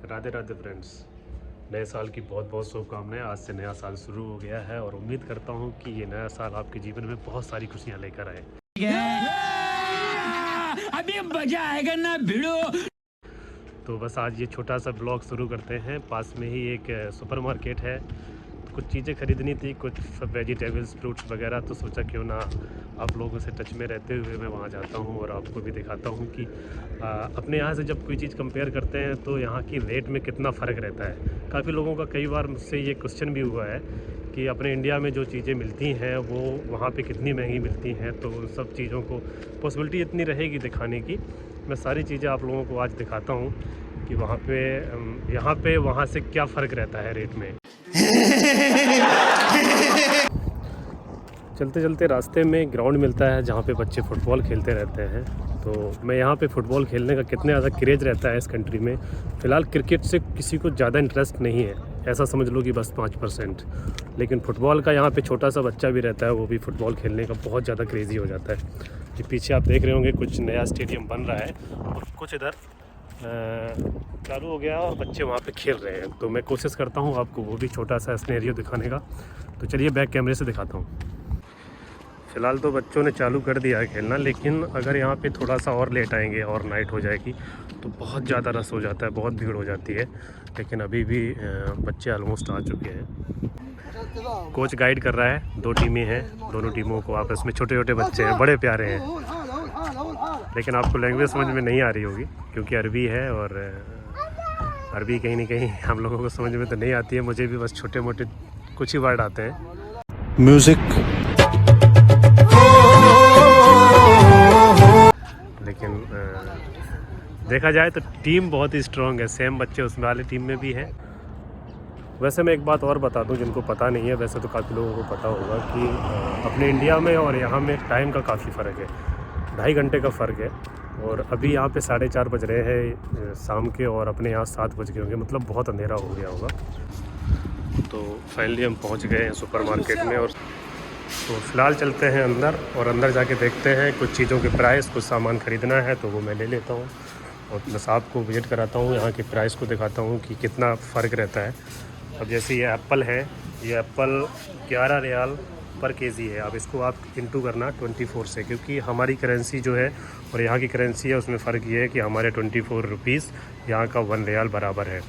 Radhe Radhe friends, नए साल की बहुत बहुत शुभकामनाएं। आज से नया साल शुरू हो गया है और उम्मीद करता हूं कि ये नया साल आपके जीवन में बहुत सारी खुशियां लेकर आए। अभी मजा आएगा ना भिड़ो। तो बस आज ये छोटा सा ब्लॉग शुरू करते हैं। पास में ही एक सुपरमार्केट है, कुछ चीज़ें ख़रीदनी थी, कुछ वेजिटेबल्स फ्रूट्स वगैरह, तो सोचा क्यों ना आप लोगों से टच में रहते हुए मैं वहाँ जाता हूँ और आपको भी दिखाता हूँ कि अपने यहाँ से जब कोई चीज़ कंपेयर करते हैं तो यहाँ की रेट में कितना फ़र्क रहता है। काफ़ी लोगों का कई बार मुझसे ये क्वेश्चन भी हुआ है कि अपने इंडिया में जो चीज़ें मिलती हैं वो वहाँ पे कितनी महंगी मिलती हैं। तो उन सब चीज़ों को पॉसिबिलिटी इतनी रहेगी दिखाने की, मैं सारी चीज़ें आप लोगों को आज दिखाता हूँ कि वहाँ पे यहाँ पे वहाँ से क्या फ़र्क रहता है रेट में। चलते चलते रास्ते में ग्राउंड मिलता है जहाँ पे बच्चे फुटबॉल खेलते रहते हैं। तो मैं यहाँ पे फ़ुटबॉल खेलने का कितने ज़्यादा क्रेज़ रहता है इस कंट्री में। फ़िलहाल क्रिकेट से किसी को ज़्यादा इंटरेस्ट नहीं है, ऐसा समझ लो कि बस 5%। लेकिन फ़ुटबॉल का यहाँ पे छोटा सा बच्चा भी रहता है, वो भी फ़ुटबॉल खेलने का बहुत ज़्यादा क्रेज़ी हो जाता है। ये पीछे आप देख रहे होंगे कुछ नया स्टेडियम बन रहा है और कुछ इधर चालू हो गया और बच्चे वहाँ पे खेल रहे हैं। तो मैं कोशिश करता हूँ आपको वो भी छोटा सा सिनेरियो दिखाने का। तो चलिए बैक कैमरे से दिखाता हूँ। फ़िलहाल तो बच्चों ने चालू कर दिया है खेलना, लेकिन अगर यहाँ पे थोड़ा सा और लेट आएंगे और नाइट हो जाएगी तो बहुत ज़्यादा रश हो जाता है, बहुत भीड़ हो जाती है। लेकिन अभी भी बच्चे ऑलमोस्ट आ चुके हैं। कोच गाइड कर रहा है, 2 टीमें हैं, दोनों टीमों को आपस में छोटे छोटे बच्चे हैं, बड़े प्यारे हैं। लेकिन आपको लैंग्वेज समझ में नहीं आ रही होगी क्योंकि अरबी है और अरबी कहीं ना कहीं हम लोगों को समझ में तो नहीं आती है। मुझे भी बस छोटे मोटे कुछ ही वर्ड आते हैं। म्यूजिक, लेकिन देखा जाए तो टीम बहुत ही स्ट्रॉन्ग है, सेम बच्चे उसमें वाले टीम में भी हैं। वैसे मैं एक बात और बता दूं जिनको पता नहीं है, वैसे तो काफ़ी लोगों को पता होगा कि अपने इंडिया में और यहाँ में टाइम का काफ़ी फ़र्क है, 2.5 घंटे का फ़र्क है। और अभी यहाँ पे 4:30 बज रहे हैं शाम के और अपने यहाँ 7 बज गए होंगे, मतलब बहुत अंधेरा हो गया होगा। तो फाइनली हम पहुँच गए हैं सुपरमार्केट में और तो फ़िलहाल चलते हैं अंदर और अंदर जाके देखते हैं कुछ चीज़ों के प्राइस, कुछ सामान ख़रीदना है तो वो मैं ले लेता हूँ और बस आपको विज़िट कराता हूँ, यहाँ के प्राइस को दिखाता हूँ कि कितना फ़र्क रहता है। अब जैसे ये एप्पल है, ये एप्पल 11 रियाल पर केजी है। अब इसको आप इंटू करना 24 से, क्योंकि हमारी करेंसी जो है और यहाँ की करेंसी है उसमें फ़र्क ये है कि हमारे 24 रुपीज़ यहाँ का 1 रियाल बराबर है।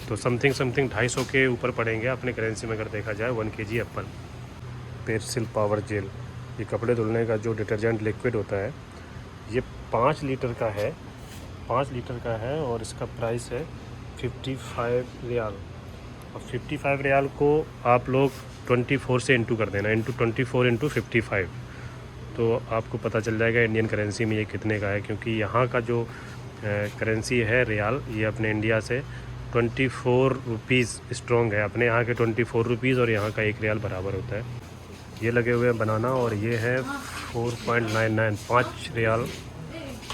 तो समथिंग 250 के ऊपर पड़ेंगे अपने करेंसी में अगर देखा जाए 1 kg एप्पल। पेर्सिल पावर जेल, ये कपड़े धुलने का जो डिटर्जेंट लिक्विड होता है, ये 5 लीटर का है, 5 लीटर का है और इसका प्राइस है 55 रियाल। और 55 रियाल को आप लोग 24 से इंटू कर देना, इंटू 24 इंटू 55, तो आपको पता चल जाएगा इंडियन करेंसी में ये कितने का है। क्योंकि यहाँ का जो करेंसी है रियाल, ये अपने इंडिया से 24 रुपीज़ स्ट्रॉन्ग है। अपने यहाँ के 24 रुपीज़ और यहाँ का 1 रियाल बराबर होता है। ये लगे हुए हैं बनाना और ये है 4.99, 5 रियाल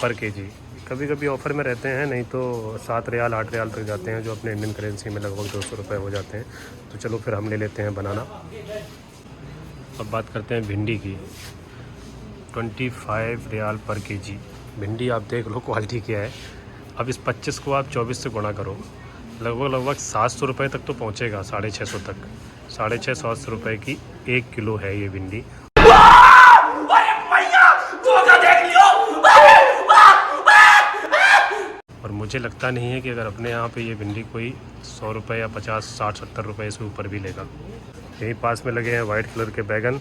पर केजी। कभी कभी ऑफ़र में रहते हैं, नहीं तो 7 रियाल 8 रियाल तक जाते हैं, जो अपने इंडियन करेंसी में लगभग 200 रुपये हो जाते हैं। तो चलो फिर हम ले लेते हैं बनाना। अब बात करते हैं भिंडी की, 25 रियाल पर केजी। भिंडी आप देख लो क्वालिटी क्या है। अब इस 25 को आप 24 से गुणा करो, लगभग 700 रुपये तक तो पहुँचेगा, 650 तक, 650 रुपये की 1 किलो है ये भिंडी। और मुझे लगता नहीं है कि अगर अपने यहाँ पे ये भिंडी कोई 100 रुपये या 50, 60, 70 रुपये से ऊपर भी लेगा। यहीं पास में लगे हैं वाइट कलर के बैगन,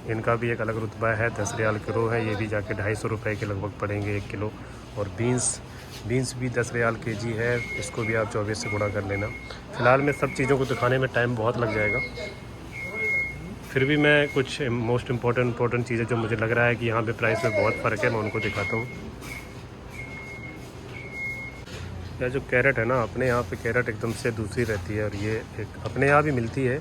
इनका भी एक अलग रुतबा है, 10 रियाल किलो है, ये भी जाके 250 रुपये के लगभग पड़ेंगे 1 किलो। और बीन्स भी 10 रियाल केजी है, इसको भी आप 24 से गुणा कर लेना। फ़िलहाल में सब चीज़ों को दिखाने में टाइम बहुत लग जाएगा, फिर भी मैं कुछ मोस्ट इम्पोर्टेंट चीज़ें जो मुझे लग रहा है कि यहाँ पे प्राइस में बहुत फ़र्क है, मैं उनको दिखाता हूँ। यह जो कैरेट है ना, अपने यहाँ पे कैरेट एकदम से दूसरी रहती है और ये एक अपने यहाँ भी मिलती है,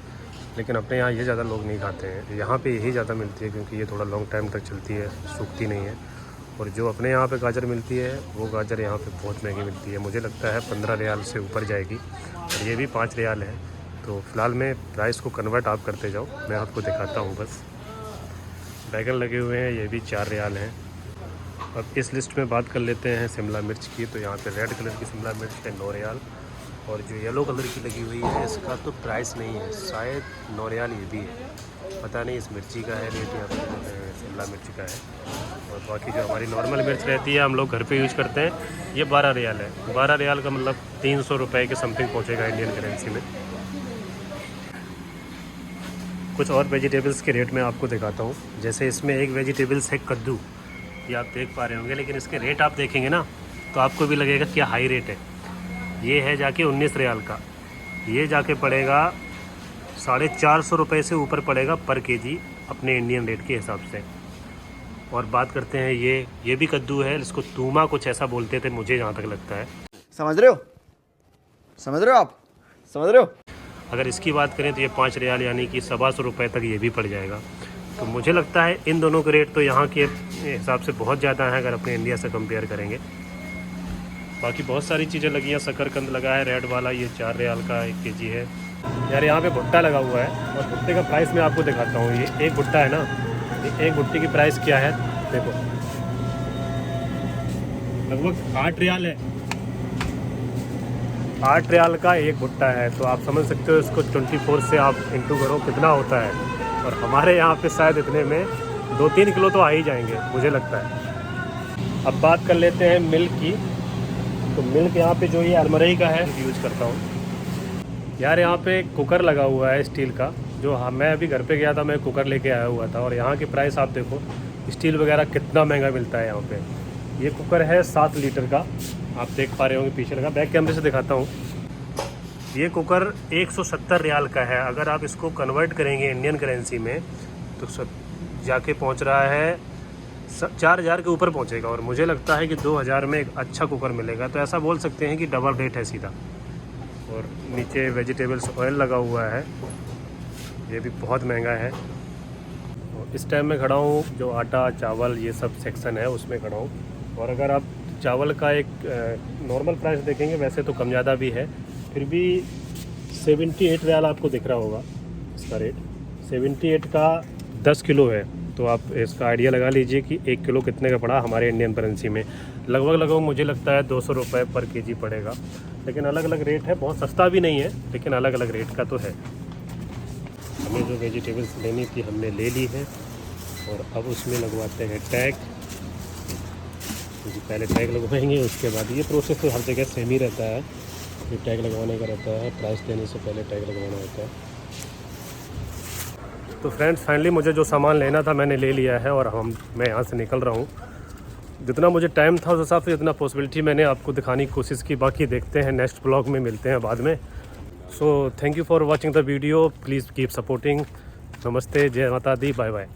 लेकिन अपने यहाँ ये ज़्यादा लोग नहीं खाते हैं। यहाँ पे यही ज़्यादा मिलती है क्योंकि ये थोड़ा लॉन्ग टाइम तक चलती है, सूखती नहीं है। और जो अपने यहाँ पे गाजर मिलती है वो गाजर यहाँ पे बहुत महंगी मिलती है, मुझे लगता है 15 रियाल से ऊपर जाएगी और ये भी 5 रियाल है। तो फ़िलहाल में प्राइस को कन्वर्ट आप करते जाओ, मैं आपको दिखाता हूँ बस। बैगन लगे हुए हैं, ये भी 4 रियाल हैं। अब इस लिस्ट में बात कर लेते हैं शिमला मिर्च की। तो यहाँ पे रेड कलर की शिमला मिर्च है 9 रियाल और जो येलो कलर की लगी हुई है इसका तो प्राइस नहीं है, शायद 9 रियाल ये भी है, पता नहीं। इस मिर्ची का है रेट या फिर शिमला मिर्च का है। और बाकी जो हमारी नॉर्मल मिर्च रहती है हम लोग घर पे यूज़ करते हैं, ये 12 रियाल है। 12 रियाल का मतलब 300 रुपये के समथिंग पहुँचेगा इंडियन करेंसी में। कुछ और वेजिटेबल्स के रेट मैं आपको दिखाता हूँ। जैसे इसमें एक वेजिटेबल्स है कद्दू, ये आप देख पा रहे होंगे, लेकिन इसके रेट आप देखेंगे ना तो आपको भी लगेगा क्या हाई रेट है। ये है जाके 19 रियाल का, ये जाके पड़ेगा 450 रुपये से ऊपर पड़ेगा पर केजी अपने इंडियन रेट के हिसाब से। और बात करते हैं ये भी कद्दू है, इसको तूमा कुछ ऐसा बोलते थे मुझे जहाँ तक लगता है। समझ रहे हो आप समझ रहे हो। अगर इसकी बात करें तो ये 5 रियाल यानी कि 125 रुपये तक ये भी पड़ जाएगा। तो मुझे लगता है इन दोनों के रेट तो यहाँ के हिसाब से बहुत ज़्यादा है अगर अपने इंडिया से कंपेयर करेंगे। बाकी बहुत सारी चीज़ें लगी हैं, शकरकंद लगा है रेड वाला, ये 4 रियाल का 1 केजी है। यार यहाँ पे भुट्टा लगा हुआ है और भुट्टे का प्राइस मैं आपको दिखाता हूँ। ये एक भुट्टा है ना, ये एक भुट्टे की प्राइस क्या है देखो, लगभग 8 रियाल है। 8 रियाल का एक भुट्टा है, तो आप समझ सकते हो इसको 24 से आप इंटू करो कितना होता है। और हमारे यहाँ पे शायद इतने में 2-3 किलो तो आ ही जाएंगे मुझे लगता है। अब बात कर लेते हैं मिल्क की। तो मिल्क यहाँ पे जो ये अलमरई का है यूज़ करता हूँ। यार यहाँ पे कुकर लगा हुआ है स्टील का, जो मैं अभी घर पे गया था मैं कुकर लेके आया हुआ था। और यहाँ की प्राइस आप देखो, स्टील वगैरह कितना महंगा मिलता है यहाँ पे। ये कुकर है 7 लीटर का, आप देख पा रहे होंगे पीछे लगा, बैक कैमरे से दिखाता हूँ। ये कुकर 170 रियाल का है। अगर आप इसको कन्वर्ट करेंगे इंडियन करेंसी में तो जाके पहुँच रहा है 4000 के ऊपर पहुँचेगा। और मुझे लगता है कि 2000 में एक अच्छा कुकर मिलेगा, तो ऐसा बोल सकते हैं कि डबल रेट है सीधा। और नीचे वेजिटेबल्स ऑयल लगा हुआ है, ये भी बहुत महंगा है। और इस टाइम में खड़ा हूँ जो आटा चावल ये सब सेक्शन है उसमें खड़ा हूँ। और अगर आप चावल का एक नॉर्मल प्राइस देखेंगे वैसे तो कम ज़्यादा भी है, फिर भी 78 रियाल आपको दिख रहा होगा इसका रेट। 78 का 10 किलो है, तो आप इसका आइडिया लगा लीजिए कि 1 किलो कितने का पड़ा हमारे इंडियन करेंसी में। लगभग मुझे लगता है 200 रुपये पर केजी पड़ेगा। लेकिन अलग अलग रेट है, बहुत सस्ता भी नहीं है लेकिन अलग अलग रेट का तो है। हमें जो वेजिटेबल्स लेनी थी हमने ले ली है और अब उसमें लगवाते हैं टैग। क्योंकि पहले टैग लगवाएंगे उसके बाद, ये प्रोसेस तो हर जगह सेम ही रहता है, ये टैग लगवाने का रहता है, प्राइस देने से पहले टैग लगवाना होता है। तो फ्रेंड्स फाइनली मुझे जो सामान लेना था मैंने ले लिया है और मैं यहाँ से निकल रहा हूँ। जितना मुझे टाइम था उस हिसाब से जितना पॉसिबिलिटी मैंने आपको दिखाने की कोशिश की। बाकी देखते हैं नेक्स्ट ब्लॉग में मिलते हैं बाद में। So thank you for watching the video, please keep supporting. नमस्ते, जय माता दी, बाय बाय।